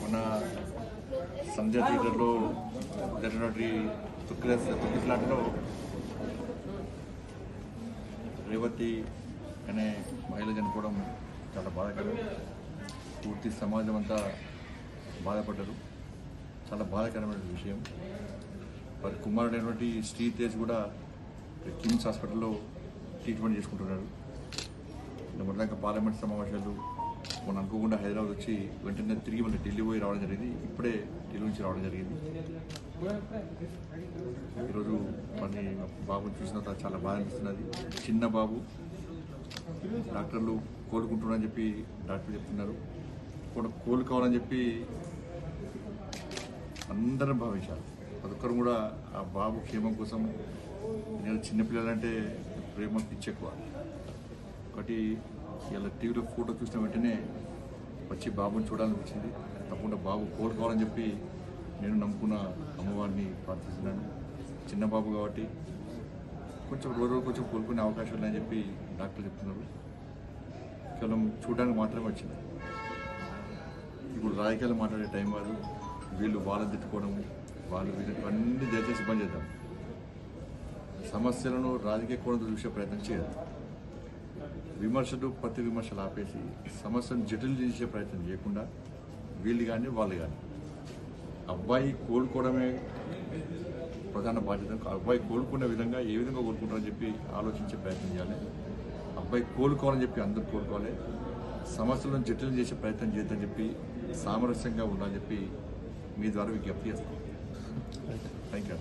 మన సంధ్య థియేటర్లో జరిగినటువంటి తొక్కిసలాటలో రేవతి అనే మహిళ చనిపోవడం చాలా బాధాకరం. పూర్తి సమాజం అంతా బాధపడ్డారు. చాలా బాధాకరమైన విషయం. వారి కుమారుడైనటువంటి శ్రీతేజ్ కూడా కిమ్స్ హాస్పిటల్లో ట్రీట్మెంట్ చేసుకుంటున్నాడు. మొదలైన పార్లమెంట్ సమావేశాలు మనం అనుకోకుండా హైదరాబాద్ వచ్చి వెంటనే తిరిగి మన ఢిల్లీ పోయి రావడం జరిగింది. ఇప్పుడే ఢిల్లీ నుంచి రావడం జరిగింది. ఈరోజు మన బాబుని చూసిన తర్వాత చాలా బాధ అనిపిస్తున్నది. చిన్న బాబు, డాక్టర్లు కోలుకుంటున్నారని చెప్పి డాక్టర్లు చెప్తున్నారు. కోలుకోవాలని చెప్పి అందరం భావించారు. ప్రతి ఒక్కరు కూడా ఆ బాబు క్షేమం కోసం. నేను చిన్నపిల్లలంటే ప్రేమ పిచ్చి ఎక్కువ. ఒకటి ఇలా టీవీలో ఫోటో చూసిన వెంటనే వచ్చి బాబుని చూడాలనిపించింది. తప్పకుండా బాబు కోలుకోవాలని చెప్పి నేను నమ్ముకున్న అమ్మవారిని ప్రార్థిస్తున్నాను. చిన్న బాబు కాబట్టి కొంచెం రోజు కొంచెం కోలుకునే అవకాశం ఉందని చెప్పి డాక్టర్లు చెప్తున్నారు. కేవలం చూడడానికి మాత్రమే వచ్చింది. ఇప్పుడు రాజకీయాలు మాట్లాడే టైం కాదు. వీళ్ళు వాళ్ళని తిట్టుకోవడం, వాళ్ళు వీళ్ళకి అన్ని దయచేసి బంద్ చేద్దాం. సమస్యలను రాజకీయ కోణంతో చూసే ప్రయత్నం చేయదు. విమర్శలు ప్రతి విమర్శలు ఆపేసి సమస్యను జటిలు చేసే ప్రయత్నం చేయకుండా వీళ్ళు కానీ వాళ్ళు కానీ అబ్బాయి కోలుకోవడమే ప్రధాన బాధ్యత. అబ్బాయి కోలుకునే విధంగా ఏ విధంగా కోలుకుంటారని చెప్పి ఆలోచించే ప్రయత్నం చేయాలి. అబ్బాయి కోలుకోవాలని చెప్పి అందరూ కోలుకోవాలి. సమస్యలను జటిలు చేసే ప్రయత్నం చేయొద్దని చెప్పి సామరస్యంగా ఉండాలని చెప్పి మీ ద్వారా విజ్ఞప్తి చేస్తాం. Thank you.